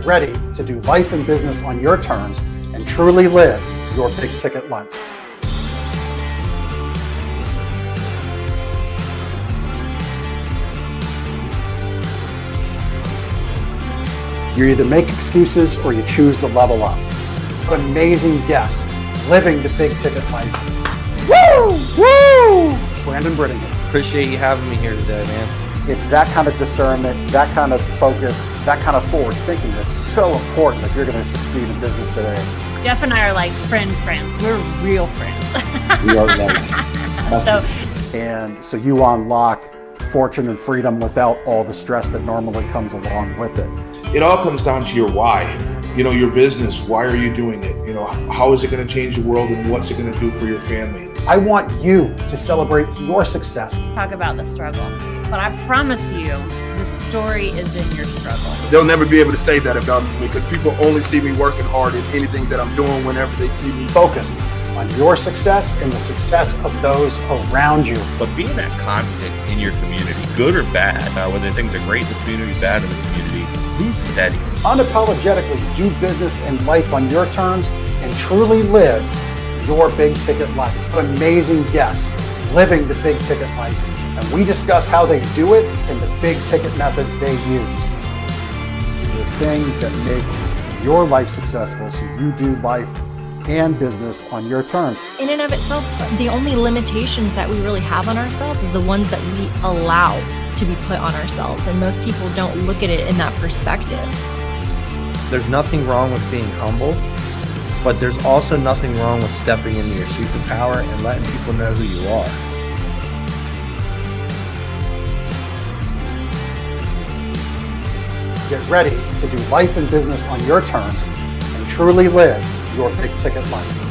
ready to do life and business on your terms and truly live your big ticket life. You either make excuses or you choose to level up. Amazing guests living the big ticket life. Woo! Woo! Brandon Brittingham. Appreciate you having me here today, man. It's that kind of discernment, that kind of focus, that kind of forward thinking that's so important if you're going to succeed in business today. Jeff and I are like friends. We're real friends. We are And so you unlock fortune and freedom without all the stress that normally comes along with it. It all comes down to your why. Your business, why are you doing it? How is it going to change the world and what's it going to do for your family? I want you to celebrate your success. Talk about the struggle. But I promise you, the story is in your struggle. They'll never be able to say that about me because people only see me working hard in anything that I'm doing whenever they see me. Focus on your success and the success of those around you. But being that constant in your community, good or bad, whether things are great in the community, bad in the community, who's steady? Unapologetically do business and life on your terms and truly live your big ticket life. Amazing guests living the big ticket life. And we discuss how they do it and the big ticket methods they use. The things that make your life successful so you do life and business on your terms. In and of itself, the only limitations that we really have on ourselves is the ones that we allow to be put on ourselves. And most people don't look at it in that perspective. There's nothing wrong with being humble, but there's also nothing wrong with stepping into your superpower and letting people know who you are. Get ready to do life and business on your terms and truly live your big ticket life.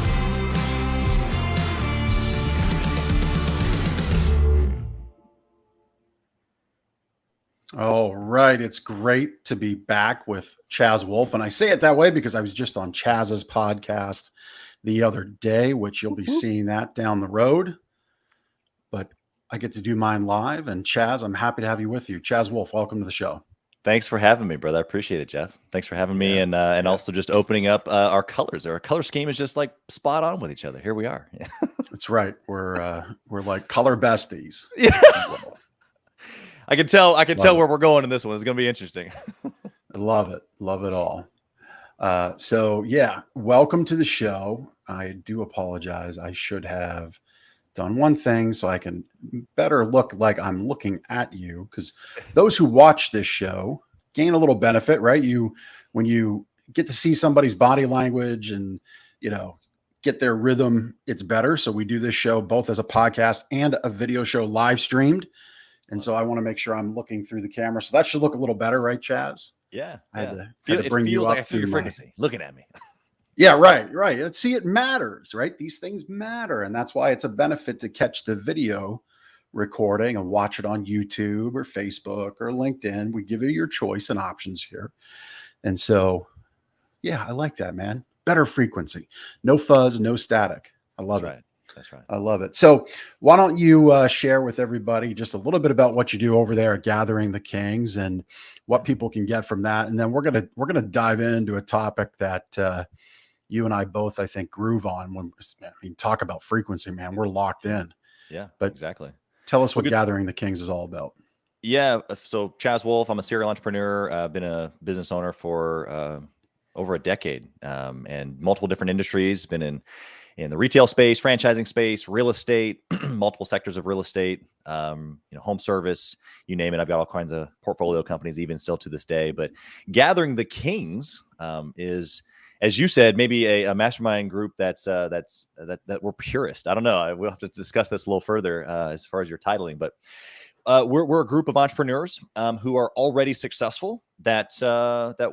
All right, it's great to be back with Chaz Wolfe. And I say it that way because I was just on Chaz's podcast the other day, which you'll be seeing that down the road. But I get to do mine live. And Chaz, I'm happy to have you with you. Chaz Wolfe, welcome to the show. Thanks for having me, brother. I appreciate it, Jeff. Thanks for having me, and also just opening up our colors. Our color scheme is just like spot on with each other. Here we are. Yeah. That's right. We're like color besties. Yeah. I can tell where we're going in this one. It's going to be interesting. I love it. Love it all. So yeah, welcome to the show. I do apologize. I should have done one thing so I can better look like I'm looking at you, because those who watch this show gain a little benefit, right? When you get to see somebody's body language and, get their rhythm, it's better. So we do this show both as a podcast and a video show live streamed. And so I want to make sure I'm looking through the camera. So that should look a little better, right, Chaz? Yeah. I had to bring you up like I feel your frequency looking at me. Yeah, right. Let's see, it matters, right? These things matter. And that's why it's a benefit to catch the video recording and watch it on YouTube or Facebook or LinkedIn. We give you your choice and options here. And so, yeah, I like that, man. Better frequency, no fuzz, no static. I love it. That's right. I love it. So why don't you share with everybody just a little bit about what you do over there at Gathering the Kings and what people can get from that. And then we're gonna dive into a topic that you and I both, I think, groove on. Talk about frequency, man. We're locked in. Yeah, but exactly. Tell us what Gathering the Kings is all about. Yeah. So Chaz Wolfe, I'm a serial entrepreneur. I've been a business owner for over a decade, and multiple different industries. Been in the retail space, franchising space, real estate, multiple sectors of real estate, home service, you name it. I've got all kinds of portfolio companies, even still to this day. But Gathering the Kings is, as you said, maybe a mastermind group that we're purist. I don't know. We'll have to discuss this a little further as far as your titling, but we're a group of entrepreneurs who are already successful that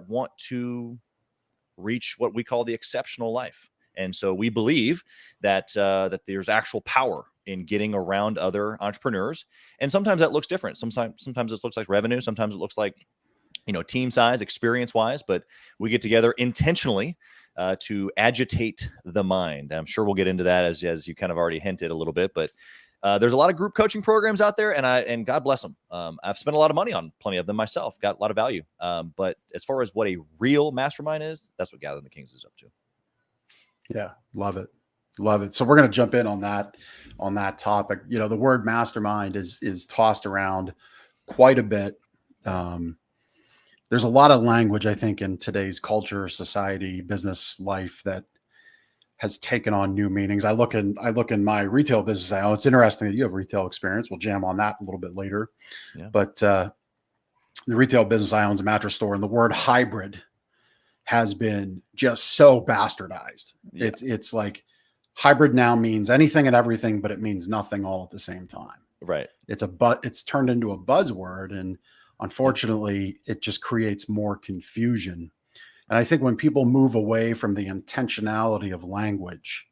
want to reach what we call the exceptional life. And so we believe that there's actual power in getting around other entrepreneurs. And sometimes that looks different. Sometimes it looks like revenue. Sometimes it looks like, team size, experience wise, but we get together intentionally to agitate the mind. I'm sure we'll get into that as you kind of already hinted a little bit, but There's a lot of group coaching programs out there, and God bless them. I've spent a lot of money on plenty of them myself, got a lot of value. But as far as what a real mastermind is, that's what Gathering the Kings is up to. Yeah, love it. Love it. So we're going to jump in on that topic. You know, the word mastermind is tossed around quite a bit. There's a lot of language, I think, in today's culture, society, business life that has taken on new meanings. I look in my retail business. I know it's interesting that you have retail experience. We'll jam on that a little bit later. Yeah. But the retail business I own is a mattress store, and the word hybrid has been just so bastardized. Yeah. It's like hybrid now means anything and everything, but it means nothing all at the same time. Right. It's turned into a buzzword, and unfortunately, it just creates more confusion. And I think when people move away from the intentionality of language,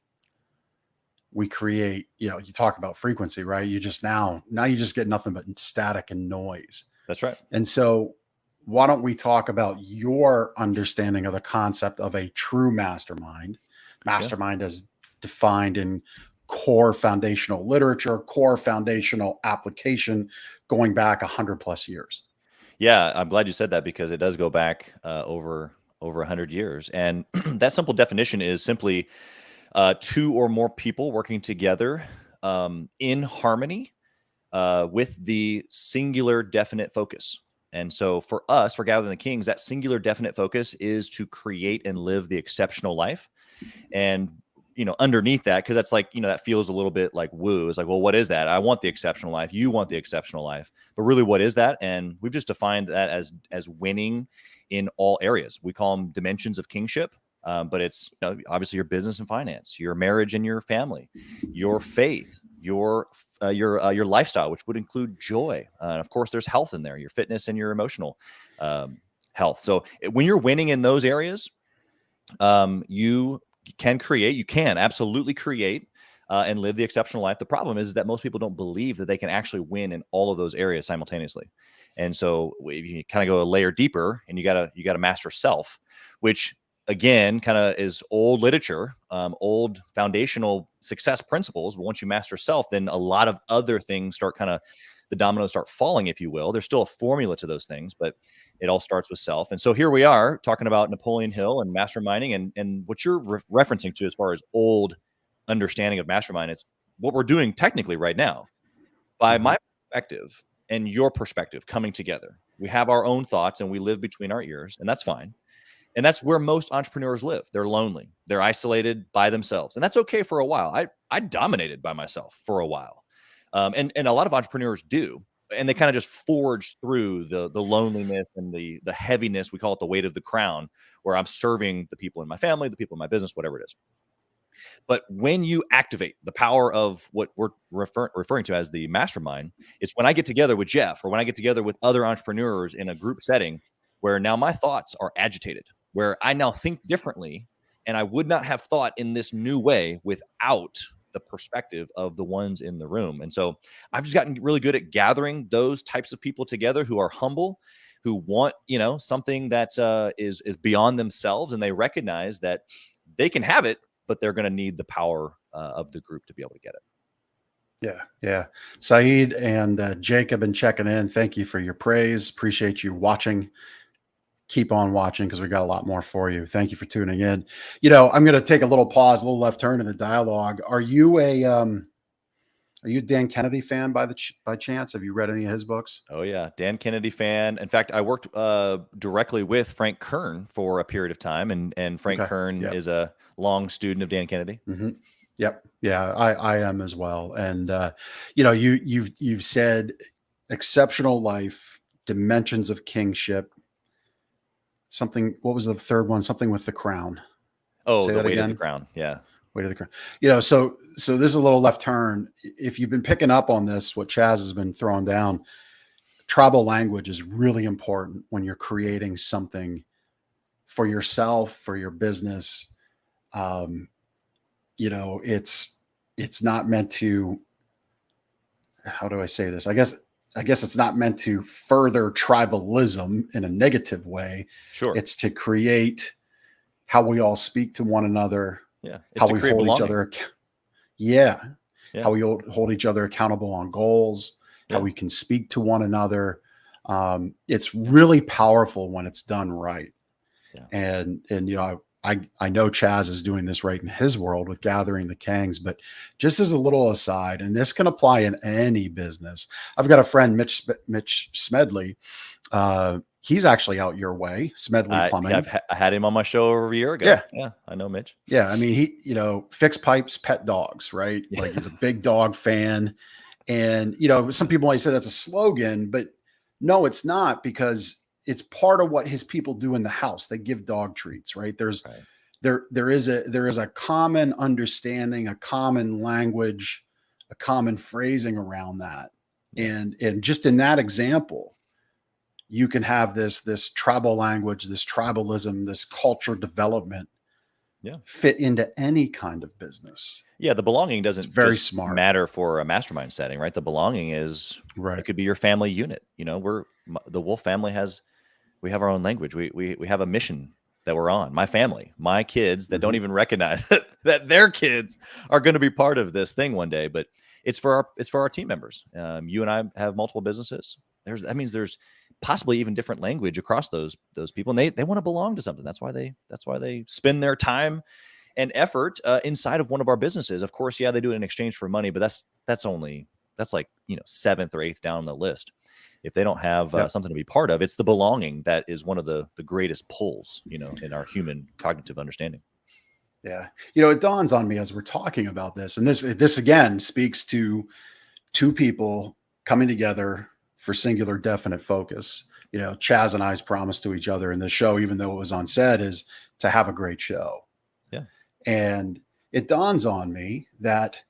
we create, you talk about frequency, right? You just now you just get nothing but static and noise. That's right. And so why don't we talk about your understanding of the concept of a true mastermind? Mastermind as defined in core foundational literature, core foundational application going back 100+ years. Yeah, I'm glad you said that, because it does go back over 100 years. And that simple definition is simply two or more people working together in harmony with the singular definite focus. And so for us, for Gathering the Kings, that singular definite focus is to create and live the exceptional life. And underneath that, because that's like, that feels a little bit like woo. It's like, well, what is that? I want the exceptional life. You want the exceptional life. But really, what is that? And we've just defined that as winning in all areas. We call them dimensions of kingship. But it's obviously your business and finance, your marriage and your family, your faith, your lifestyle, which would include joy. And of course, there's health in there, your fitness and your emotional health. So when you're winning in those areas, you can absolutely create and live the exceptional life. The problem is that most people don't believe that they can actually win in all of those areas simultaneously. And so you kind of go a layer deeper, and you gotta master self, which again kind of is old literature, old foundational success principles. But once you master self, then a lot of other things start the dominoes start falling, if you will. There's still a formula to those things, but it all starts with self. And so here we are talking about Napoleon Hill and masterminding, and what you're referencing to as far as old understanding of mastermind. It's what we're doing technically right now. By my perspective and your perspective coming together, we have our own thoughts and we live between our ears, and that's fine. And that's where most entrepreneurs live. They're lonely. They're isolated by themselves. And that's okay for a while. I dominated by myself for a while. And a lot of entrepreneurs do. And they kind of just forge through the loneliness and the heaviness. We call it the weight of the crown, where I'm serving the people in my family, the people in my business, whatever it is. But when you activate the power of what we're referring to as the mastermind, it's when I get together with Jeff, or when I get together with other entrepreneurs in a group setting, where now my thoughts are agitated, where I now think differently, and I would not have thought in this new way without the perspective of the ones in the room. And so I've just gotten really good at gathering those types of people together who are humble, who want, something that is beyond themselves, and they recognize that they can have it, but they're going to need the power of the group to be able to get it. Yeah. Saeed and Jake have been checking in. Thank you for your praise. Appreciate you watching. Keep on watching, because we got a lot more for you. Thank you for tuning in. I'm going to take a little pause, a little left turn in the dialogue. Are you a Dan Kennedy fan by chance? Have you read any of his books? Oh yeah, Dan Kennedy fan. In fact, I worked directly with Frank Kern for a period of time, and Frank Kern is a long student of Dan Kennedy. Mm-hmm. Yep. Yeah, I am as well. And you've said exceptional life, dimensions of kingship. Something, what was the third one? Something with the crown. Oh, the weight of the crown. Yeah. Weight of the crown. So this is a little left turn. If you've been picking up on this, what Chaz has been throwing down, tribal language is really important when you're creating something for yourself, for your business. It's not meant to, how do I say this? I guess it's not meant to further tribalism in a negative way. Sure. It's to create how we all speak to one another. Yeah. It's how to we create hold belonging. each other. Yeah. Yeah. how we hold each other accountable on goals, how Yeah. we can speak to one another. It's really powerful when it's done right. Yeah. And I know Chaz is doing this right in his world with Gathering the Kings, but just as a little aside, and this can apply in any business. I've got a friend, Mitch Smedley. He's actually out your way, Smedley Plumbing. I had him on my show over a year ago. Yeah. Yeah. I know Mitch. Yeah. I mean, he, fix pipes, pet dogs, right? Yeah. Like he's a big dog fan. And, some people might say that's a slogan, but no, it's not, because it's part of what his people do in the house. They give dog treats, right? Right. There is a common understanding, a common language, a common phrasing around that. Yeah. And just in that example, you can have this tribal language, this tribalism, this culture development fit into any kind of business. Yeah, the belonging doesn't very just smart. matter for a mastermind setting, right? The belonging is Right. It could be your family unit. The Wolfe family we have our own language. We have a mission that we're on. My family, my kids that don't even recognize that their kids are going to be part of this thing one day. But it's for our team members. You and I have multiple businesses. That means there's possibly even different language across those people, and they want to belong to something. That's why they spend their time and effort inside of one of our businesses. Of course, yeah, they do it in exchange for money, but that's like 7th or 8th down the list. If they don't have something to be part of, it's the belonging that is one of the greatest pulls, in our human cognitive understanding. Yeah. It dawns on me as we're talking about this, and this again speaks to two people coming together for singular, definite focus. Chaz and I's promise to each other in this show, even though it was on set, is to have a great show. Yeah. And it dawns on me that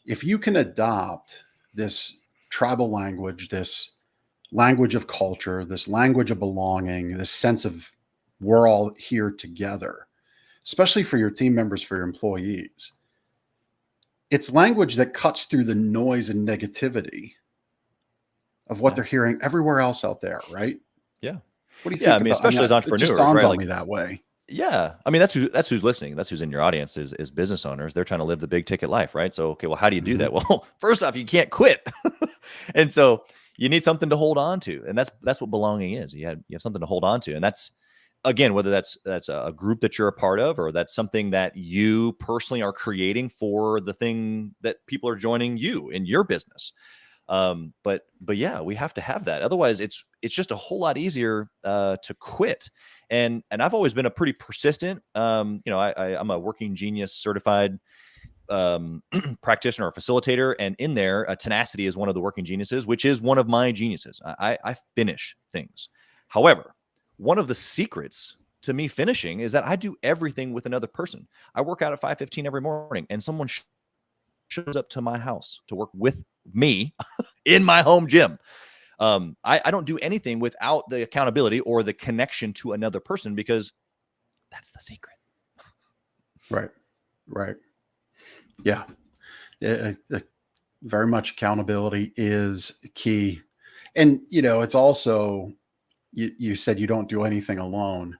if you can adopt this tribal language, this language of culture, this language of belonging, this sense of we're all here together, especially for your team members, for your employees, it's language that cuts through the noise and negativity of what they're hearing everywhere else out there, right? Yeah. What do you think? I mean, especially as entrepreneurs, it just dawns right? on me that way. Yeah. I mean, that's who's listening. That's who's in your audience is business owners. They're trying to live the big ticket life, right? So, okay, well, how do you do that? Well, first off, you can't quit. And so you need something to hold on to. And that's what belonging is. You have something to hold on to. And that's, again, whether that's a group that you're a part of, or that's something that you personally are creating for the thing that people are joining you in your business. But yeah, we have to have that. Otherwise it's just a whole lot easier, to quit. And I've always been a pretty persistent, I'm a working genius certified, practitioner or facilitator. And in there, tenacity is one of the working geniuses, which is one of my geniuses. I finish things. However, one of the secrets to me finishing is that I do everything with another person. I work out at 5:15 every morning, and someone shows up to my house to work with me in my home gym. I don't do anything without the accountability or the connection to another person, because that's the secret. Right. Yeah. Very much accountability is key. And, it's also, you said you don't do anything alone.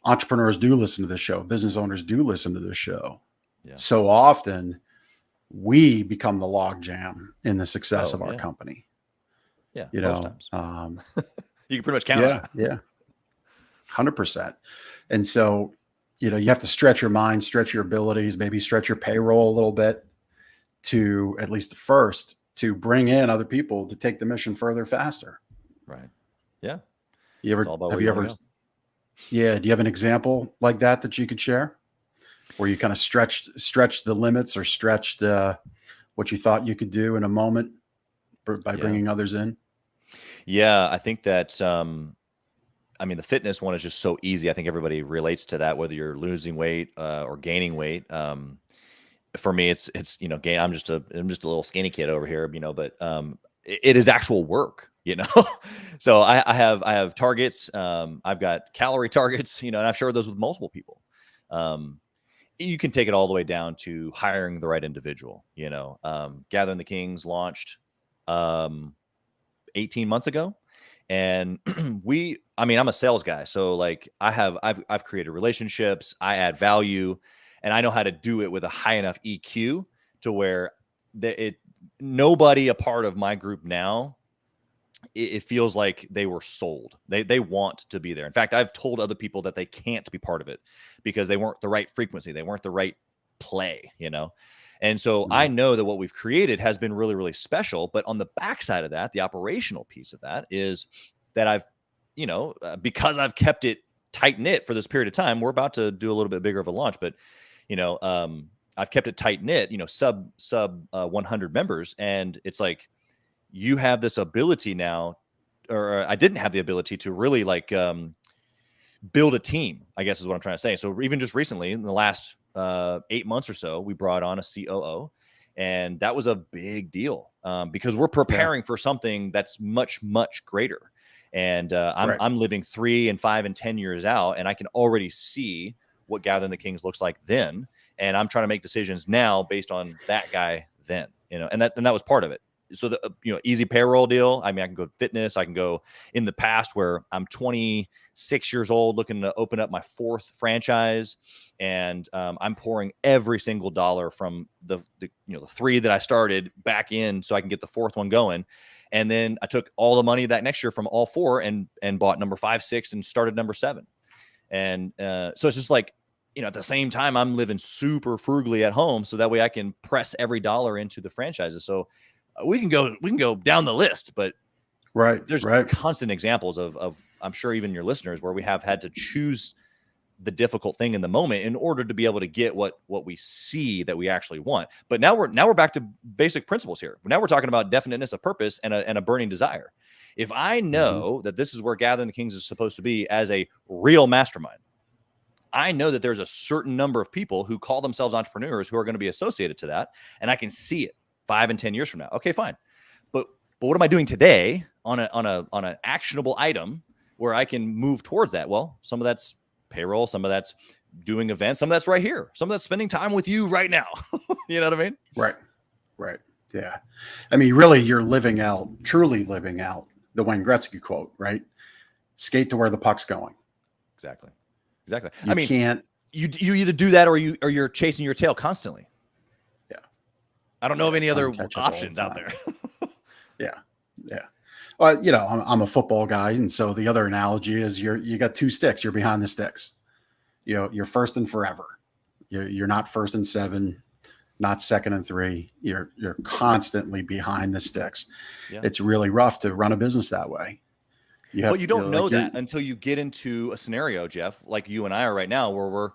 Entrepreneurs do listen to this show. Business owners do listen to this show. Yeah. So often we become the logjam in the success of our company. Yeah. Most times. You can pretty much count on it. Yeah. 100%. And so, you have to stretch your mind, stretch your abilities, maybe stretch your payroll a little bit to, at least at first, to bring in other people to take the mission further, faster. Right. Yeah. Do you have an example like that you could share, where you kind of stretched the limits, or stretched what you thought you could do in a moment by bringing others in? Yeah, I think that, the fitness one is just so easy. I think everybody relates to that, whether you're losing weight, or gaining weight. For me, it's I'm just a little skinny kid over here, but it is actual work, So I have targets. I've got calorie targets, and I've shared those with multiple people. You can take it all the way down to hiring the right individual. Gathering the Kings launched 18 months ago, and I'm a sales guy, so like I've created relationships, I add value, and I know how to do it with a high enough EQ to where nobody a part of my group now, it feels like they were sold. They want to be there. In fact, I've told other people that they can't be part of it because they weren't the right frequency. They weren't the right play, And so I know that what we've created has been really, really special. But on the backside of that, the operational piece of that is that I've, because I've kept it tight knit for this period of time, we're about to do a little bit bigger of a launch, but, I've kept it tight knit, sub 100 members. And it's like, you have this ability now, or I didn't have the ability to really build a team, I guess is what I'm trying to say. So even just recently, in the last 8 months or so, we brought on a COO, and that was a big deal because we're preparing for something that's much, much greater. And I'm living 3 and 5 and 10 years out, and I can already see what Gathering the Kings looks like then. And I'm trying to make decisions now based on that guy then, and that was part of it. So the easy payroll deal. I mean, I can go fitness. I can go in the past where I'm 26 years old, looking to open up my 4th franchise, and I'm pouring every single dollar from the 3 that I started back in so I can get the 4th one going. And then I took all the money that next year from all 4 and bought number 5, 6, and started number 7. And so it's just like, at the same time, I'm living super frugally at home, so that way I can press every dollar into the franchises. So we can go down the list, but there's constant examples of I'm sure even your listeners where we have had to choose the difficult thing in the moment in order to be able to get what we see that we actually want. But now we're back to basic principles here. Now we're talking about definiteness of purpose and a burning desire. If I know that this is where Gathering the Kings is supposed to be as a real mastermind, I know that there's a certain number of people who call themselves entrepreneurs who are going to be associated to that, and I can see it 5 and 10 years from now. Okay, fine. But what am I doing today on an actionable item where I can move towards that? Well, some of that's payroll, some of that's doing events, some of that's right here, some of that's spending time with you right now. You know what I mean? Right. Yeah. I mean, really, you're truly living out the Wayne Gretzky quote, right? Skate to where the puck's going. Exactly. You can't. You either do that or you're chasing your tail constantly. Yeah. I don't know of any other options out there. Yeah. Well, I'm a football guy, and so the other analogy is you got 2 sticks. You're behind the sticks. You're first and forever. You're not first and 7, not second and 3. You're constantly behind the sticks. Yeah. It's really rough to run a business that way. Well, you don't know that until you get into a scenario, Jeff, like you and I are right now, where we're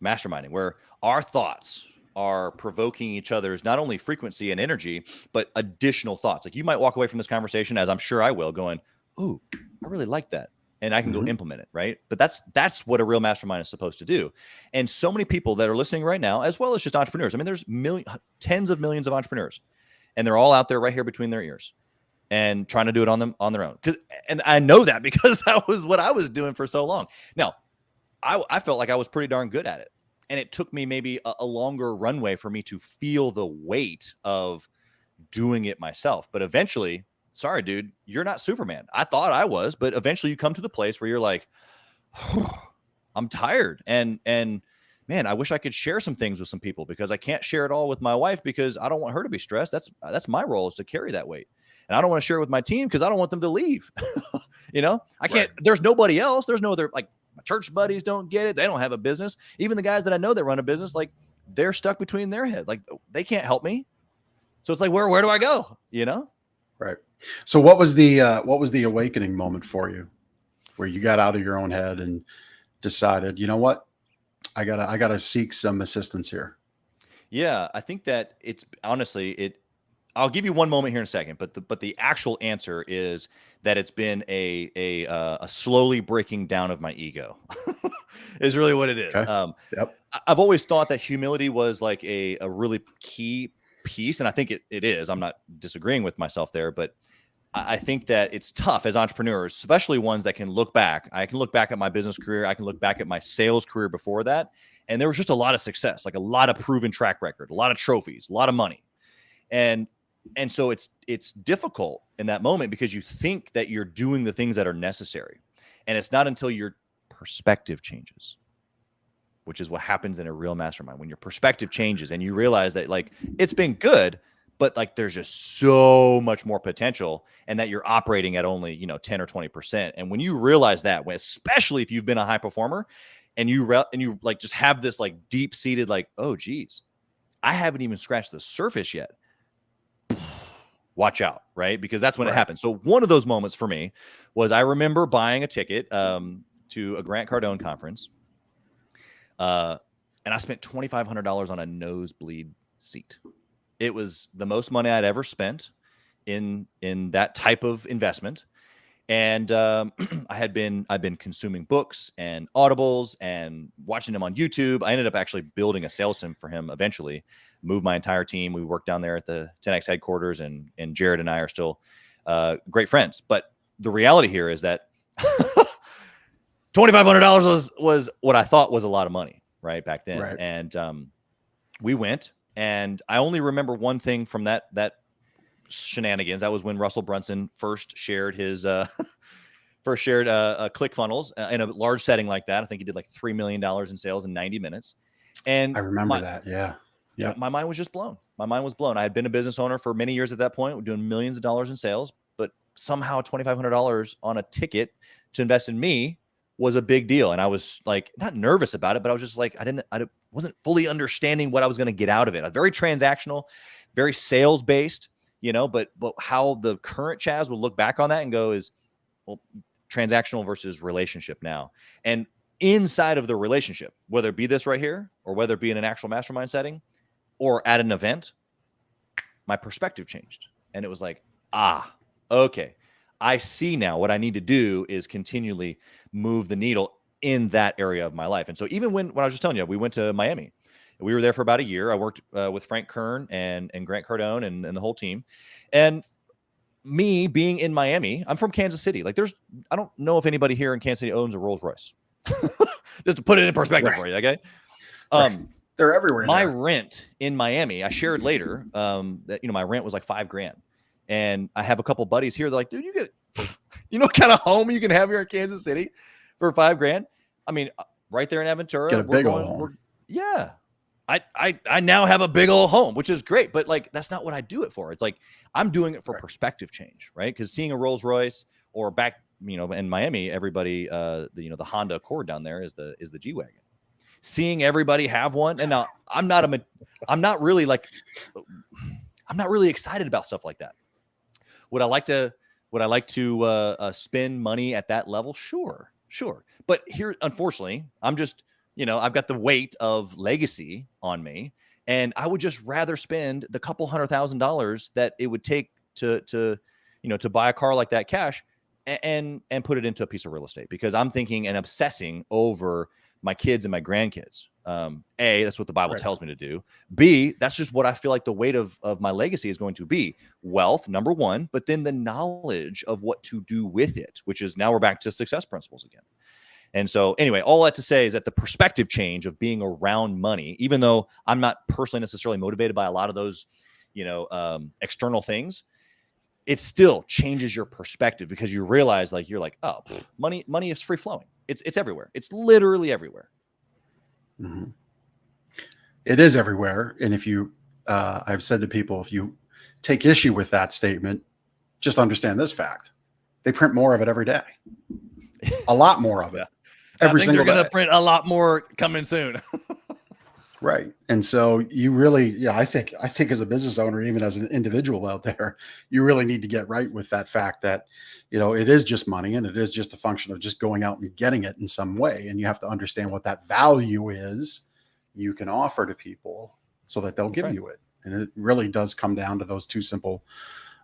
masterminding, where our thoughts are provoking each other's not only frequency and energy, but additional thoughts. Like you might walk away from this conversation, as I'm sure I will, going, "Ooh, I really like that," and I can go implement it, right? But that's what a real mastermind is supposed to do. And so many people that are listening right now, as well as just entrepreneurs. I mean, there's tens of millions of entrepreneurs, and they're all out there right here between their ears, and trying to do it on their own. And I know that because that was what I was doing for so long. Now, I felt like I was pretty darn good at it. And it took me maybe a longer runway for me to feel the weight of doing it myself. But eventually, sorry, dude, you're not Superman. I thought I was, but eventually you come to the place where you're like, I'm tired. And man, I wish I could share some things with some people because I can't share it all with my wife because I don't want her to be stressed. That's my role, is to carry that weight. And I don't want to share it with my team because I don't want them to leave. I can't, there's nobody else. There's no other, like, my church buddies don't get it. They don't have a business. Even the guys that I know that run a business, like, they're stuck between their head. Like, they can't help me. So it's like, where do I go? Right. So what was the awakening moment for you where you got out of your own head and decided, you know what? I gotta seek some assistance here. Yeah, I think that it's honestly, I'll give you one moment here in a second, but the actual answer is that it's been a slowly breaking down of my ego is really what it is. Okay. Yep. I've always thought that humility was like a really key piece, and I think it is. I'm not disagreeing with myself there, but I think that it's tough as entrepreneurs, especially ones that can look back. I can look back at my business career. I can look back at my sales career before that, and there was just a lot of success, like a lot of proven track record, a lot of trophies, a lot of money. And so it's difficult in that moment because you think that you're doing the things that are necessary. And it's not until your perspective changes which is what happens in a real mastermind when your perspective changes and you realize that like it's been good, but like there's just so much more potential, and that you're operating at only 10 or 20%. And when you realize that, especially if you've been a high performer, and you like just have this like deep seated like, oh geez, I haven't even scratched the surface yet. Watch out, right? Because that's when it happens. So one of those moments for me was I remember buying a ticket to a Grant Cardone conference. And I spent $2,500 on a nosebleed seat. It was the most money I'd ever spent in that type of investment. And I've been consuming books and audibles and watching him on YouTube. I ended up actually building a sales team for him eventually, moved my entire team. We worked down there at the 10X headquarters, and Jared and I are still great friends. But the reality here is that $2,500 was what I thought was a lot of money right back then. Right. And we went, and I only remember one thing from that shenanigans. That was when Russell Brunson first shared his ClickFunnels in a large setting like that. I think he did like $3 million in sales in 90 minutes. And I remember that. Yeah. Yeah. My mind was just blown. My mind was blown. I had been a business owner for many years at that point, doing millions of dollars in sales, but somehow $2,500 on a ticket to invest in me was a big deal. And I was like, not nervous about it, but I was just like, I wasn't fully understanding what I was going to get out of it. Very transactional, very sales based, but how the current Chaz will look back on that and go is, well, transactional versus relationship now. And inside of the relationship, whether it be this right here, or whether it be in an actual mastermind setting or at an event, my perspective changed. And it was like, okay, I see now what I need to do is continually move the needle in that area of my life. And so even when I was just telling you, we went to Miami. We were there for about a year. I worked with Frank Kern and Grant Cardone and the whole team. And me being in Miami, I'm from Kansas City. Like I don't know if anybody here in Kansas City owns a Rolls Royce. Just to put it in perspective for you, okay? They're everywhere. My rent in Miami, I shared later that my rent was like $5,000. And I have a couple buddies here. They're like, dude, what kind of home you can have here in Kansas City for $5,000? I mean, right there in Aventura. Get a big old home. Yeah. I now have a big old home, which is great, but like, that's not what I do it for. It's like, I'm doing it for perspective change, right? Because seeing a Rolls Royce, or back, in Miami, everybody, the Honda Accord down there is the G-Wagon. Seeing everybody have one. And now I'm not really excited about stuff like that. Would I like to spend money at that level? Sure. But here, unfortunately, I'm just, I've got the weight of legacy on me, and I would just rather spend the couple $100,000 that it would take to buy a car like that cash and put it into a piece of real estate, because I'm thinking and obsessing over my kids and my grandkids. A, that's what the Bible tells me to do. B, that's just what I feel like the weight of my legacy is going to be. Wealth, number one, but then the knowledge of what to do with it, which is now we're back to success principles again. And so anyway, all that to say is that the perspective change of being around money, even though I'm not personally necessarily motivated by a lot of those, external things, it still changes your perspective, because you realize oh, money is free flowing. It's everywhere. It's literally everywhere. Mm-hmm. It is everywhere. And if you, I've said to people, if you take issue with that statement, just understand this fact: they print more of it every day, a lot more of it. Every single day. They're going to print a lot more coming soon. Right. And so you really, I think as a business owner, even as an individual out there, you really need to get right with that fact that, it is just money, and it is just a function of just going out and getting it in some way. And you have to understand what that value is you can offer to people so that they'll give you it. And it really does come down to those two simple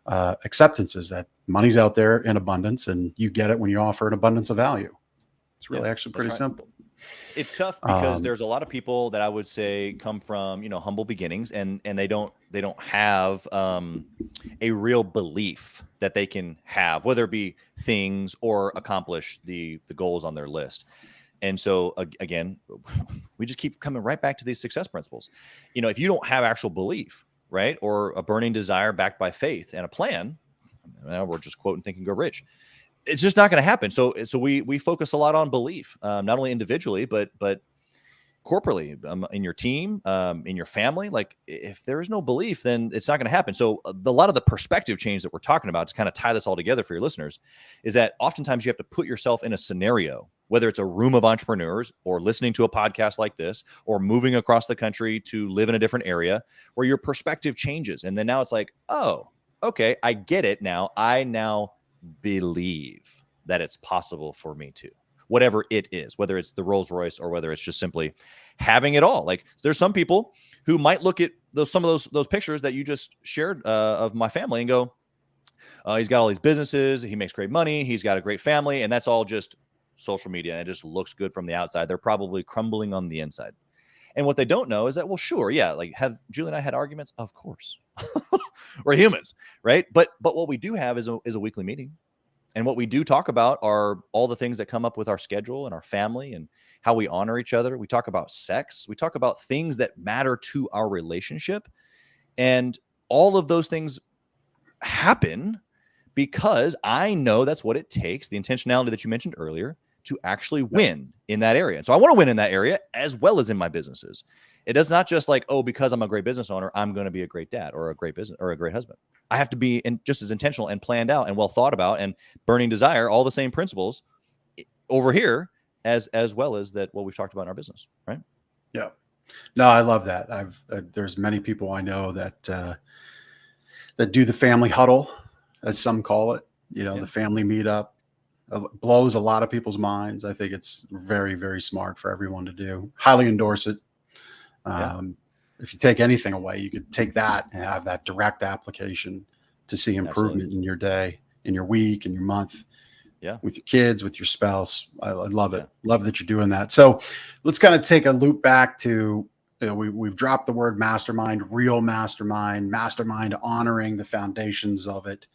acceptances, that money's out there in abundance, and you get it when you offer an abundance of value. It's really actually pretty simple. It's tough because there's a lot of people that I would say come from, humble beginnings, and they don't have a real belief that they can have, whether it be things or accomplish the goals on their list. And so again, we just keep coming right back to these success principles. If you don't have actual belief, right, or a burning desire backed by faith and a plan, we're just quoting Think and Grow Rich, it's just not going to happen. So we focus a lot on belief, not only individually, but corporately, in your team, in your family. Like, if there is no belief, then it's not going to happen. So a lot of the perspective change that we're talking about, to kind of tie this all together for your listeners, is that oftentimes you have to put yourself in a scenario, whether it's a room of entrepreneurs or listening to a podcast like this, or moving across the country to live in a different area, where your perspective changes. And then now it's like, oh, okay, I get it now. I now believe that it's possible for me to, whatever it is, whether it's the Rolls Royce or whether it's just simply having it all. Like, there's some people who might look at some of those pictures that you just shared of my family and go, he's got all these businesses, he makes great money, he's got a great family, and that's all just social media, and it just looks good from the outside. They're probably crumbling on the inside. And what they don't know is that, well, sure, yeah, like, have Julie and I had arguments? Of course. We're humans, right? But what we do have is a weekly meeting. And what we do talk about are all the things that come up with our schedule and our family and how we honor each other. We talk about sex. We talk about things that matter to our relationship. And all of those things happen because I know that's what it takes, the intentionality that you mentioned earlier, to actually win in that area. And so I want to win in that area as well as in my businesses. It is not just like, oh, because I'm a great business owner, I'm going to be a great dad or a great business or a great husband. I have to be just as intentional and planned out and well thought about and burning desire, all the same principles over here as well as that what we've talked about in our business, right? Yeah. No, I love that. There's many people I know that do the family huddle, as some call it, the family meetup. Blows a lot of people's minds. I think it's very, very smart for everyone to do. Highly endorse it. If you take anything away, you could take that and have that direct application to see improvement in your day, in your week, in your month, with your kids, with your spouse. I love it. Love that you're doing that. So let's kind of take a loop back to, we've dropped the word mastermind, real mastermind, honoring the foundations of it.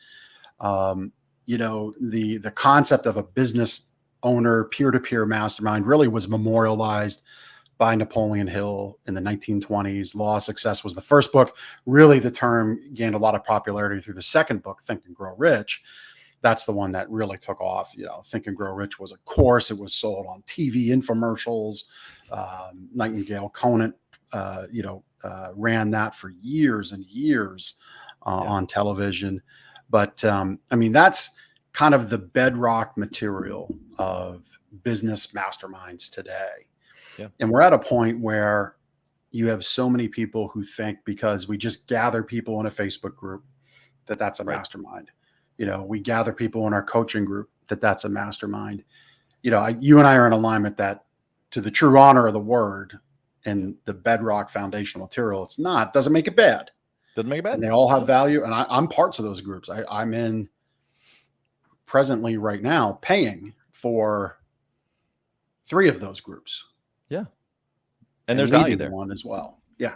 The concept of a business owner peer-to-peer mastermind really was memorialized by Napoleon Hill in the 1920s. Law of Success was the first book. Really, the term gained a lot of popularity through the second book, Think and Grow Rich. That's the one that really took off. Think and Grow Rich was a course. It was sold on TV infomercials. Nightingale Conant, ran that for years and years on television. But that's kind of the bedrock material of business masterminds today. Yeah. And we're at a point where you have so many people who think because we just gather people in a Facebook group that's a mastermind. We gather people in our coaching group that's a mastermind. You and I are in alignment that, to the true honor of the word and the bedrock foundational material, it doesn't make it bad. Doesn't make it bad. And they all have value. And I'm parts of those groups. I'm in presently right now paying for 3 of those groups. Yeah. And there's value there. One as well. Yeah.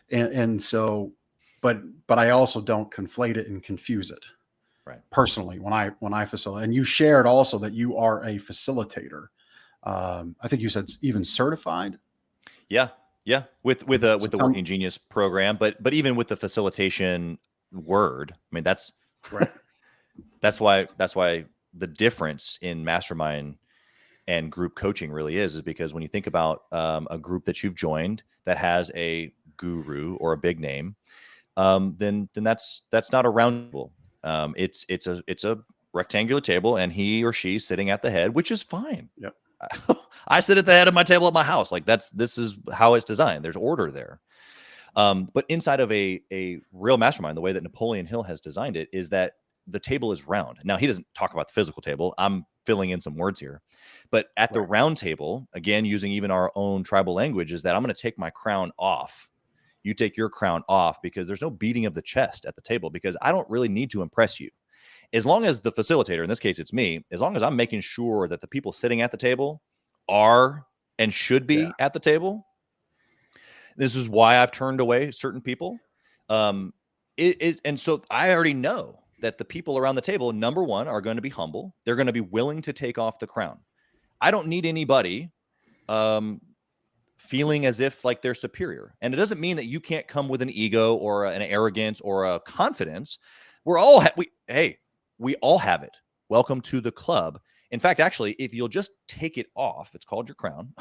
And so, but I also don't conflate it and confuse it. Right. Personally, when I facilitate, and you shared also that you are a facilitator. I think you said even certified. Yeah. Yeah. With the Working Genius program, but even with the facilitation word, that's right. That's why the difference in mastermind and group coaching really is because when you think about a group that you've joined that has a guru or a big name, then that's not a round table. It's a rectangular table, and he or she sitting at the head, which is fine. Yep. I sit at the head of my table at my house. Like this is how it's designed. There's order there. But inside of a real mastermind, the way that Napoleon Hill has designed it is that the table is round. Now, he doesn't talk about the physical table. I'm filling in some words here. But at the round table, again, using even our own tribal language, is that I'm going to take my crown off. You take your crown off, because there's no beating of the chest at the table, because I don't really need to impress you. As long as the facilitator, in this case, it's me, as long as I'm making sure that the people sitting at the table are and should be at the table. This is why I've turned away certain people. And so I already know that the people around the table, number one, are going to be humble. They're going to be willing to take off the crown. I don't need anybody feeling as if like they're superior. And it doesn't mean that you can't come with an ego or an arrogance or a confidence. We all have it. Welcome to the club. In fact, actually, if you'll just take it off, it's called your crown.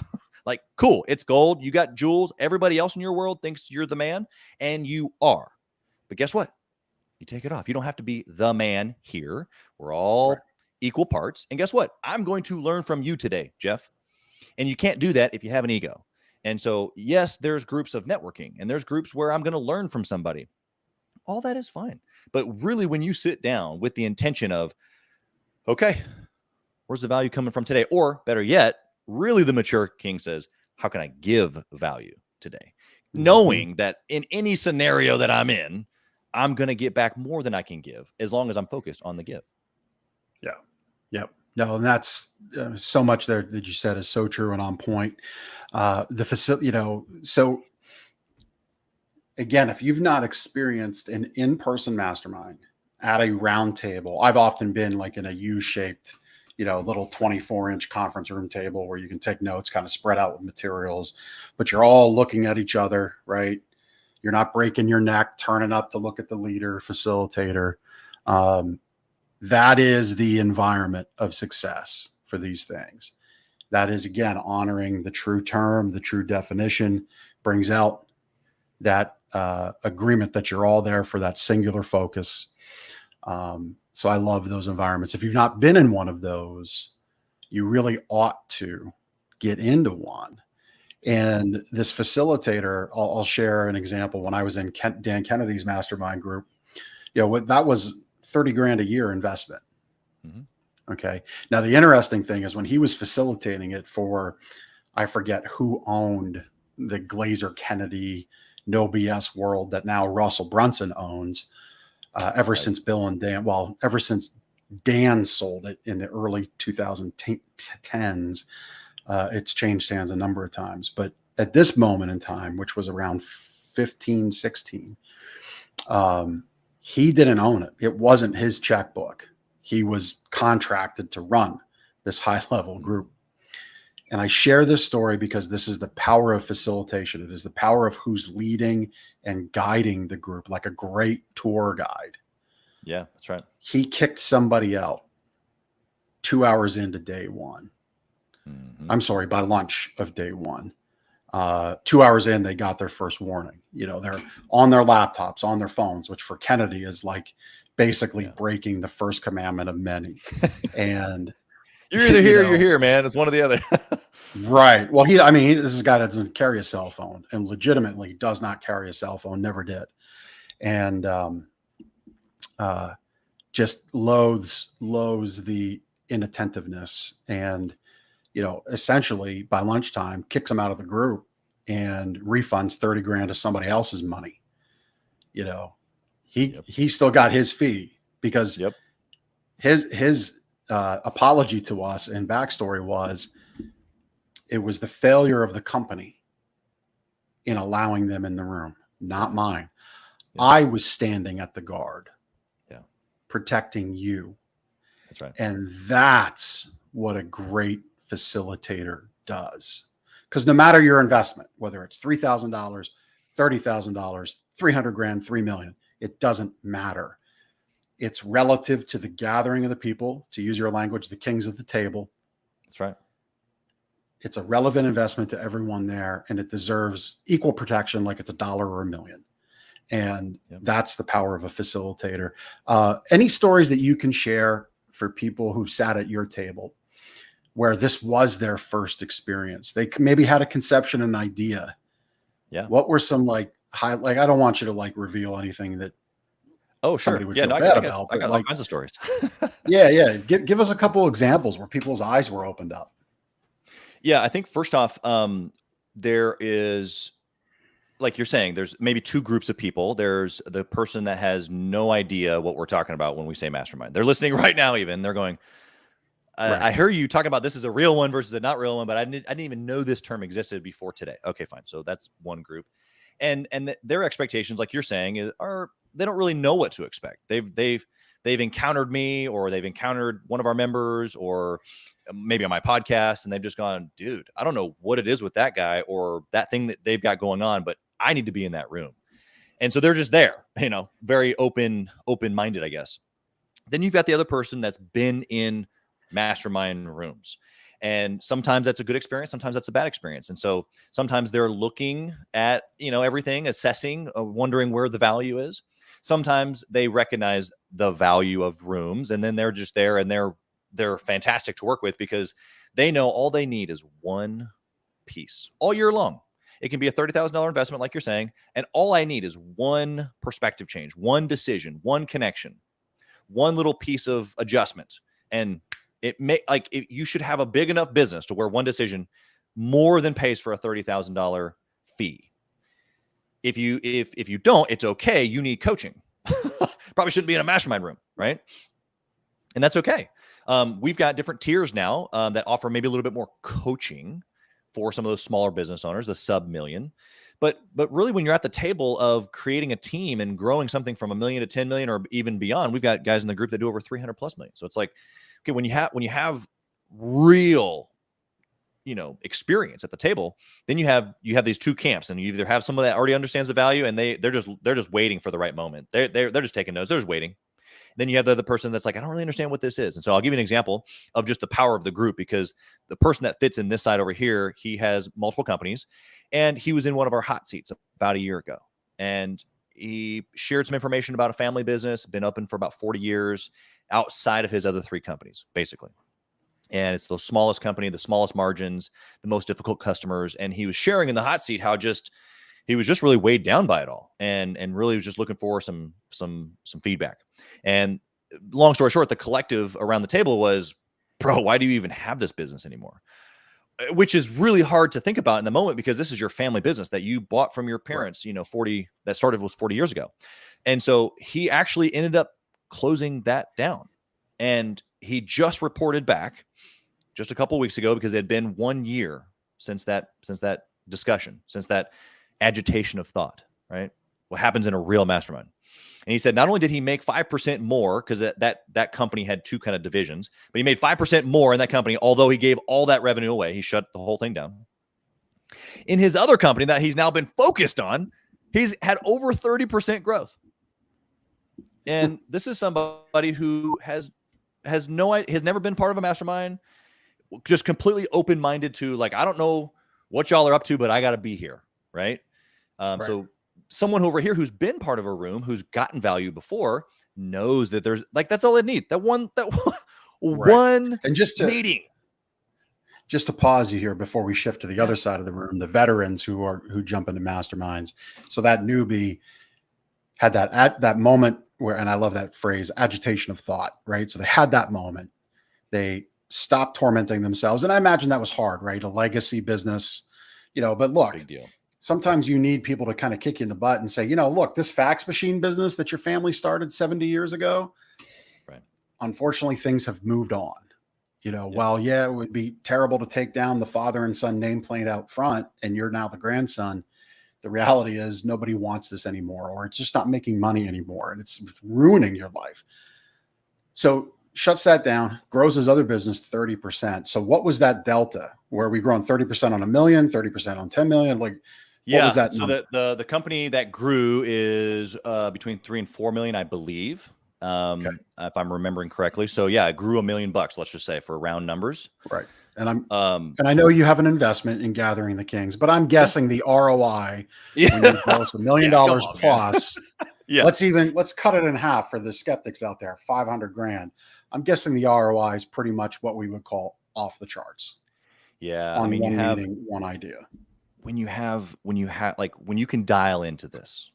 Like, cool, it's gold. You got jewels. Everybody else in your world thinks you're the man, and you are. But guess what? You take it off. You don't have to be the man here. We're all equal parts. And guess what? I'm going to learn from you today, Jeff. And you can't do that if you have an ego. And so, yes, there's groups of networking, and there's groups where I'm going to learn from somebody. All that is fine. But really, when you sit down with the intention of, okay, where's the value coming from today? Or better yet, really the mature king says, how can I give value today? Knowing that in any scenario that I'm in, I'm going to get back more than I can give as long as I'm focused on the give. Yeah. Yep. No, and that's so much there that you said is so true and on point. The facility, so again, if you've not experienced an in-person mastermind at a round table, I've often been like in a U-shaped, little 24-inch conference room table where you can take notes, kind of spread out with materials, but you're all looking at each other, right? You're not breaking your neck, turning up to look at the leader, facilitator. That is the environment of success for these things. That is, again, honoring the true term, the true definition, brings out that agreement that you're all there for that singular focus. So I love those environments. If you've not been in one of those, you really ought to get into one. And this facilitator, I'll share an example. When I was in Dan Kennedy's mastermind group, that was 30 grand a year investment. Okay. Now, the interesting thing is when he was facilitating it for, I forget who owned the Glazer Kennedy No BS world that now Russell Brunson owns, ever since Bill and Dan, ever since Dan sold it in the early 2010s, it's changed hands a number of times. But at this moment in time, which was around 15, 16, he didn't own it. It wasn't his checkbook. He was contracted to run this high-level group. And I share this story because this is the power of facilitation. It is the power of who's leading and guiding the group, like a great tour guide. Yeah, that's right. He kicked somebody out 2 hours into day one. I'm sorry, by lunch of day one. 2 hours in, they got their first warning. They're on their laptops, on their phones, which for Kennedy is like basically breaking the first commandment of many. And you're either here or you're here, man. It's one or the other. Right. Well, this is a guy that doesn't carry a cell phone and legitimately does not carry a cell phone, never did. And just loathes the inattentiveness and, essentially by lunchtime kicks him out of the group and refunds 30 grand to somebody else's money. He still got his fee because his apology to us and backstory was, it was the failure of the company in allowing them in the room, not mine. I was standing at the guard, protecting you. That's right. And that's what a great facilitator does. Because no matter your investment, whether it's $3,000, $30,000, 300 grand, 3 million, it doesn't matter. It's relative to the gathering of the people, to use your language, the kings at the table. That's right. It's a relevant investment to everyone there, and it deserves equal protection like it's $1 or $1 million. And that's the power of a facilitator. Any stories that you can share for people who've sat at your table where this was their first experience? They maybe had a conception, an idea. Yeah. What were some I don't want you to reveal anything that somebody would feel bad about. I got all kinds of stories. Yeah. Give us a couple examples where people's eyes were opened up. Yeah, I think first off, there is, like you're saying, there's maybe two groups of people. There's the person that has no idea what we're talking about when we say mastermind. They're listening right now, even. They're going, I hear you talking about this is a real one versus a not real one, but I didn't even know this term existed before today. Okay, fine. So that's one group. And their expectations, like you're saying, are they don't really know what to expect. They've encountered me, or they've encountered one of our members, or maybe on my podcast, and they've just gone, dude, I don't know what it is with that guy or that thing that they've got going on, but I need to be in that room. And so they're just there, very open-minded, I guess. Then you've got the other person that's been in mastermind rooms. And sometimes that's a good experience, sometimes that's a bad experience. And so sometimes they're looking at, everything, assessing, wondering where the value is. Sometimes they recognize the value of rooms, and then they're just there, and they're fantastic to work with because they know all they need is one piece all year long. It can be a $30,000 investment, like you're saying, and all I need is one perspective change, one decision, one connection, one little piece of adjustment. And you should have a big enough business to where one decision more than pays for a $30,000 fee. If you don't, it's okay. You need coaching. Probably shouldn't be in a mastermind room, right? And that's okay. We've got different tiers now that offer maybe a little bit more coaching for some of those smaller business owners, the sub-million. But really, when you're at the table of creating a team and growing something from $1 million to 10 million or even beyond, we've got guys in the group that do over 300 plus million. So it's like, okay, when you have real, experience at the table, then you have these two camps, and you either have someone that already understands the value and they're just waiting for the right moment. They're just taking notes. They're just waiting. Then you have the other person that's like, I don't really understand what this is. And so I'll give you an example of just the power of the group, because the person that fits in this side over here, he has multiple companies, and he was in one of our hot seats about a year ago. And he shared some information about a family business, been open for about 40 years outside of his other 3 companies, basically. And it's the smallest company, the smallest margins, the most difficult customers. And he was sharing in the hot seat how he was just really weighed down by it all, and really was just looking for some feedback. And long story short, the collective around the table was, bro, why do you even have this business anymore? Which is really hard to think about in the moment, because this is your family business that you bought from your parents, right. That started was 40 years ago. And so he actually ended up closing that down. And he just reported back just a couple of weeks ago, because it had been 1 year since that discussion, since that agitation of thought, right? What happens in a real mastermind. And he said, not only did he make 5% more, because that company had 2 kind of divisions, but he made 5% more in that company, although he gave all that revenue away. He shut the whole thing down. In his other company that he's now been focused on, he's had over 30% growth. And this is somebody who has never been part of a mastermind, just completely open-minded to, like, I don't know what y'all are up to, but I got to be here, right? Right. So someone over here who's been part of a room, who's gotten value before, knows that there's, like, that's all they need. That one right. one and meeting. Just to pause you here before we shift to the other side of the room, the veterans who jump into masterminds. So that newbie had that moment where, and I love that phrase, agitation of thought, right? So they had that moment. They stopped tormenting themselves. And I imagine that was hard, right? A legacy business, but look, big deal. Sometimes you need people to kind of kick you in the butt and say, look, this fax machine business that your family started 70 years ago, right? Unfortunately, things have moved on. While it would be terrible to take down the father and son nameplate out front, and you're now the grandson, the reality is nobody wants this anymore, or it's just not making money anymore, and it's ruining your life. So shuts that down, grows his other business 30%. So what was that delta where we grown 30% on $1 million, 30% on 10 million? Like, what was that number? So the company that grew is between 3 and 4 million, I believe. If I'm remembering correctly. So it grew $1 million, let's just say, for round numbers. Right. And and I know you have an investment in Gathering the Kings, but I'm guessing the ROI when you grow $1 million plus. Let's cut it in half for the skeptics out there, 500 grand. I'm guessing the ROI is pretty much what we would call off the charts. Yeah. On one idea. When you can dial into this,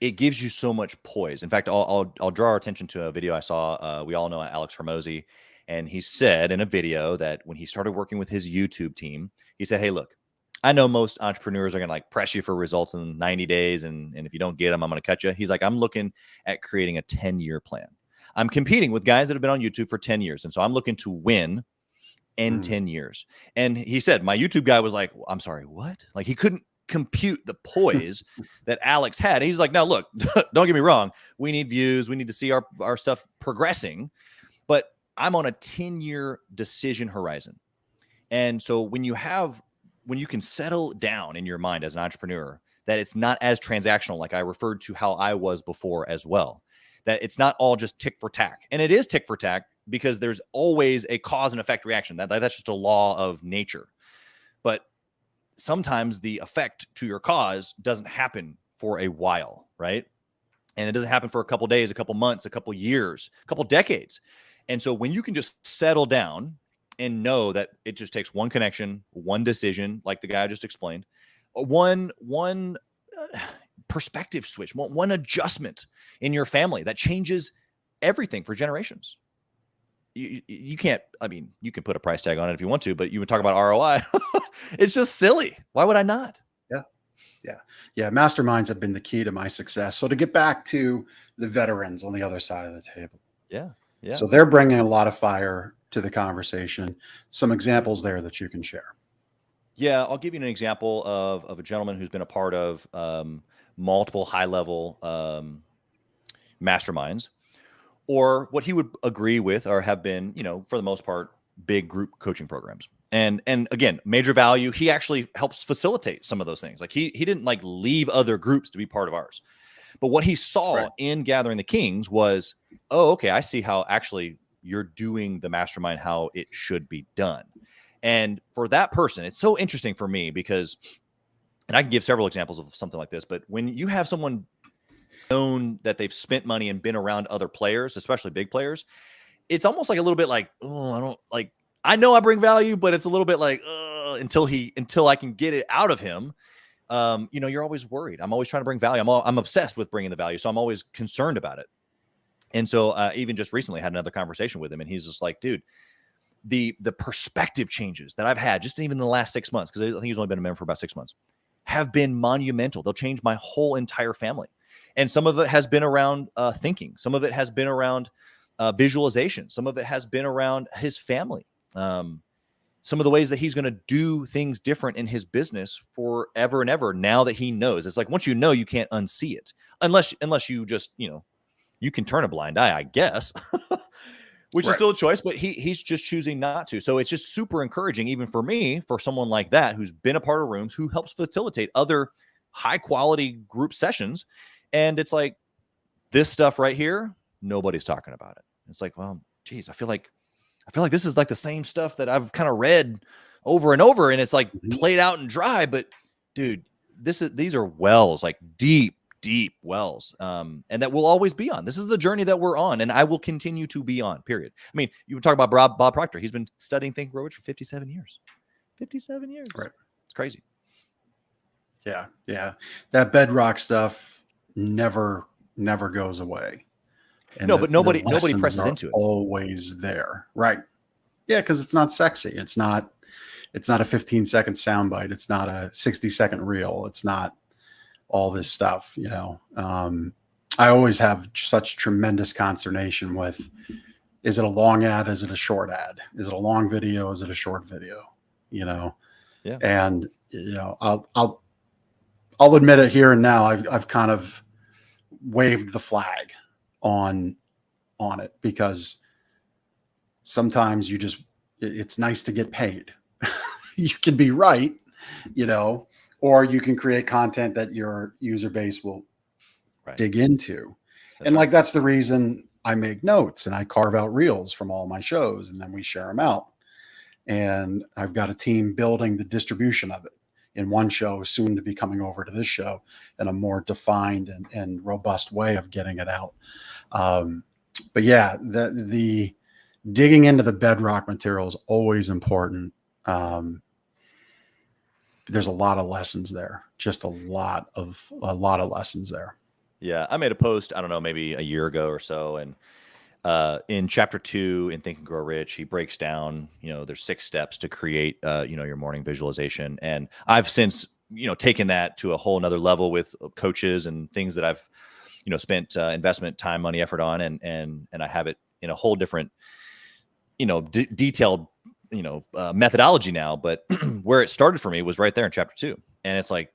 it gives you so much poise. In fact, I'll draw our attention to a video I saw. We all know Alex Hormozy, and he said in a video that when he started working with his YouTube team, he said, "Hey, look, I know most entrepreneurs are going to press you for results in 90 days. And if you don't get them, I'm going to cut you." He's like, "I'm looking at creating a 10-year plan. I'm competing with guys that have been on YouTube for 10 years. And so I'm looking to win in 10 years. And he said, my YouTube guy was like, "I'm sorry, what?" Like, he couldn't compute the poise that Alex had. And he's like, "Now look, don't get me wrong. We need views. We need to see our stuff progressing, but I'm on a 10-year decision horizon." And so when you can settle down in your mind as an entrepreneur, that it's not as transactional, like I referred to how I was before as well, that it's not all just tick for tack. And it is tick for tack because there's always a cause and effect reaction. That's just a law of nature. But sometimes the effect to your cause doesn't happen for a while, right? And it doesn't happen for a couple days, a couple months, a couple years, a couple decades. And so when you can just settle down and know that it just takes one connection, one decision, like the guy I just explained, one perspective switch, one adjustment in your family that changes everything for generations. You can't, I mean, you can put a price tag on it if you want to, but you would talk about ROI. It's just silly. Why would I not? Yeah. Masterminds have been the key to my success. So to get back to the veterans on the other side of the table. Yeah. So they're bringing a lot of fire to the conversation. Some examples there that you can share. Yeah, I'll give you an example of a gentleman who's been a part of multiple high-level masterminds, or what he would agree with or have been, for the most part, big group coaching programs. And again, major value, he actually helps facilitate some of those things. Like he didn't like leave other groups to be part of ours. But what he saw in Gathering the Kings was, oh, okay, I see how actually you're doing the mastermind, how it should be done. And for that person, it's so interesting for me because, and I can give several examples of something like this, but when you have someone known that they've spent money and been around other players, especially big players, it's almost like a little bit like, oh, I know I bring value, but it's a little bit like, until I can get it out of him. You're always worried. I'm always trying to bring value. I'm obsessed with bringing the value. So I'm always concerned about it. And so even just recently had another conversation with him, and he's just like, dude, the perspective changes that I've had just even in the last 6 months, because I think he's only been a member for about 6 months, have been monumental. They'll change my whole entire family. And some of it has been around thinking. Some of it has been around visualization. Some of it has been around his family. Some of the ways that he's going to do things different in his business forever and ever. Now that he knows, it's like, once you know, you can't unsee it unless you just, you can turn a blind eye, I guess, which is still a choice, but he's just choosing not to. So it's just super encouraging, even for me, for someone like that, who's been a part of rooms, who helps facilitate other high quality group sessions. And it's like, this stuff right here, nobody's talking about it. It's like, well, geez, I feel like this is like the same stuff that I've kind of read over and over, and it's like played out and dry. But dude, these are wells, like deep wells, and that will always be on. This is the journey that we're on, and I will continue to be on. Period. I mean, you talk about Bob Proctor. He's been studying Think and Grow Rich for 57 years. 57 years. Right. It's crazy. Yeah. That bedrock stuff never goes away. And but nobody presses into it. Always there. Right. Yeah. Cause it's not sexy. It's not a 15-second soundbite. It's not a 60-second reel. It's not all this stuff, I always have such tremendous consternation with, is it a long ad? Is it a short ad? Is it a long video? Is it a short video? Yeah. And, I'll admit it here and now. I've kind of waved the flag on it, because sometimes it's nice to get paid. You can be right, or you can create content that your user base will dig into. That's the reason I make notes and I carve out reels from all my shows, and then we share them out. And I've got a team building the distribution of it in one show, soon to be coming over to this show, in a more defined and robust way of getting it out. But yeah, the digging into the bedrock material is always important. There's a lot of lessons there, just a lot of lessons there. Yeah. I made a post, I don't know, maybe a year ago or so. And in chapter 2 in Think and Grow Rich, he breaks down, there's 6 steps to create, your morning visualization. And I've since, taken that to a whole nother level with coaches and things that I've, spent investment, time, money, effort on. And I have it in a whole different, detailed, methodology now. But where it started for me was right there in chapter 2. And it's like,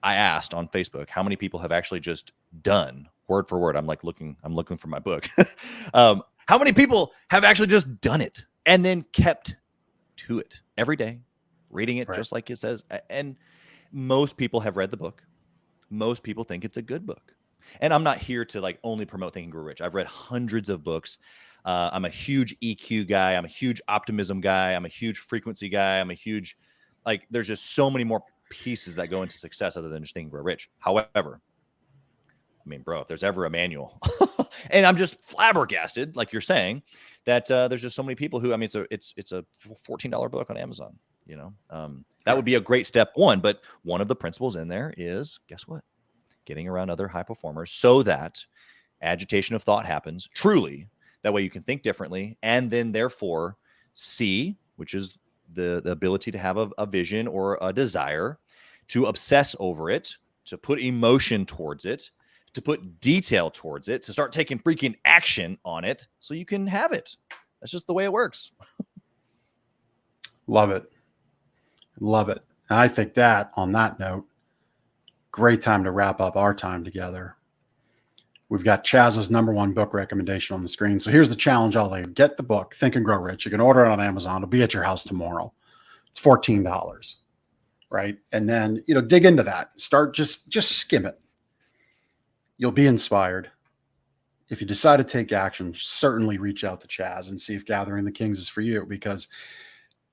I asked on Facebook, how many people have actually just done word for word? I'm looking for my book. How many people have actually just done it and then kept to it every day, reading it just like it says? And most people have read the book. Most people think it's a good book. And I'm not here to like only promote Think and Grow Rich. I've read hundreds of books. I'm a huge EQ guy. I'm a huge optimism guy. I'm a huge frequency guy. I'm a huge, like, there's just so many more pieces that go into success other than just Think and Grow Rich. However, I mean, bro, if there's ever a manual, and I'm just flabbergasted, like you're saying, that there's just so many people who, I mean, it's a $14 book on Amazon. You know, that would be a great step one. But one of the principles in there is, guess what? Getting around other high performers so that agitation of thought happens truly. That way you can think differently, and then therefore see, which is the ability to have a vision or a desire, to obsess over it, to put emotion towards it, to put detail towards it, to start taking freaking action on it so you can have it. That's just the way it works. Love it. Love it. And I think that, on that note, great time to wrap up our time together. We've got Chaz's #1 book recommendation on the screen. So here's the challenge I'll leave. Get the book, Think and Grow Rich. You can order it on Amazon. It'll be at your house tomorrow. It's $14, right? And then, you know, dig into that. Start, just skim it. You'll be inspired. If you decide to take action, certainly reach out to Chaz and see if Gathering the Kings is for you, because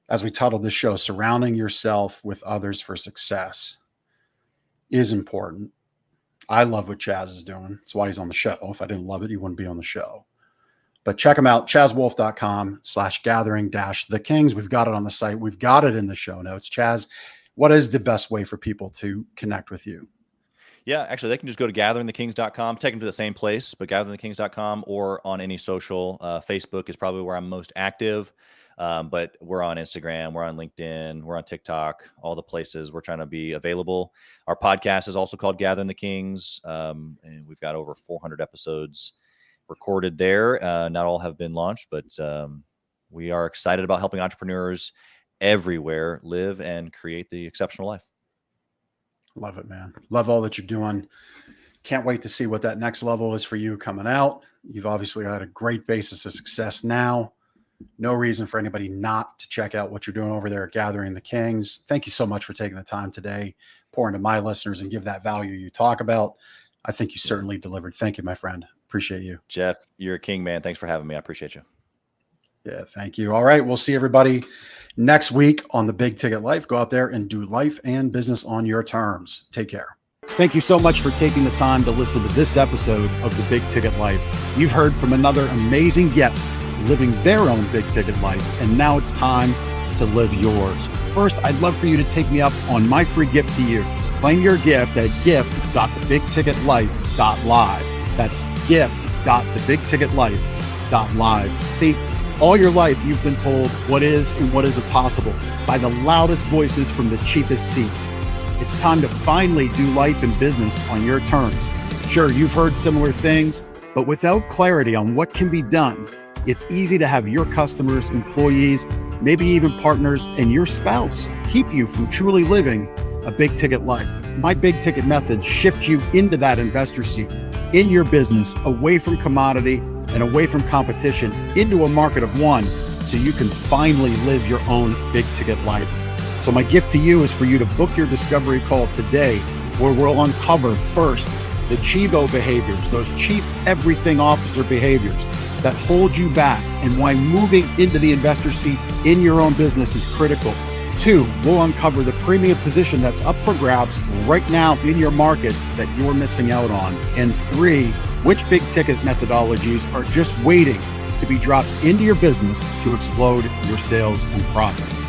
as we titled this show, surrounding yourself with others for success is important. I love what Chaz is doing. That's why he's on the show. If I didn't love it, he wouldn't be on the show. But check him out, chazwolfe.com/gathering-the-kings. We've got it on the site. We've got it in the show notes. Chaz, what is the best way for people to connect with you? Yeah, actually, they can just go to gatheringthekings.com, take them to the same place, but gatheringthekings.com, or on any social. Facebook is probably where I'm most active. But we're on Instagram, we're on LinkedIn, we're on TikTok, all the places we're trying to be available. Our podcast is also called Gathering the Kings. And we've got over 400 episodes recorded there. Not all have been launched, but we are excited about helping entrepreneurs everywhere live and create the exceptional life. Love it, man. Love all that you're doing. Can't wait to see what that next level is for you coming out. You've obviously got a great basis of success now. No reason for anybody not to check out what you're doing over there at Gathering the Kings. Thank you so much for taking the time today, pour into my listeners and give that value you talk about. I think you certainly delivered. Thank you, my friend. Appreciate you. Jeff, you're a king, man. Thanks for having me. I appreciate you. Yeah, thank you. All right. We'll see everybody next week on The Big Ticket Life. Go out there and do life and business on your terms. Take care. Thank you so much for taking the time to listen to this episode of The Big Ticket Life. You've heard from another amazing guest living their own big ticket life, and now it's time to live yours. First, I'd love for you to take me up on my free gift to you. Claim your gift at gift.thebigticketlife.live. That's gift.thebigticketlife.live. See, all your life you've been told what is and what isn't possible by the loudest voices from the cheapest seats. It's time to finally do life and business on your terms. Sure, you've heard similar things, but without clarity on what can be done, it's easy to have your customers, employees, maybe even partners, and your spouse keep you from truly living a big ticket life. My big ticket methods shift you into that investor seat in your business, away from commodity and away from competition, into a market of one, so you can finally live your own big ticket life. So my gift to you is for you to book your discovery call today, where we'll uncover first the Chivo behaviors, those chief everything officer behaviors that hold you back, and why moving into the investor seat in your own business is critical. 2, we'll uncover the premium position that's up for grabs right now in your market that you're missing out on. And 3, which big ticket methodologies are just waiting to be dropped into your business to explode your sales and profits.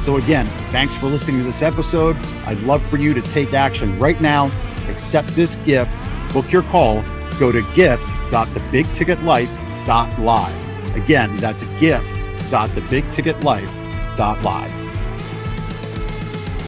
So again, thanks for listening to this episode. I'd love for you to take action right now. Accept this gift. Book your call. Go to gift.thebigticketlife.live. Again, that's gift.thebigticketlife.live.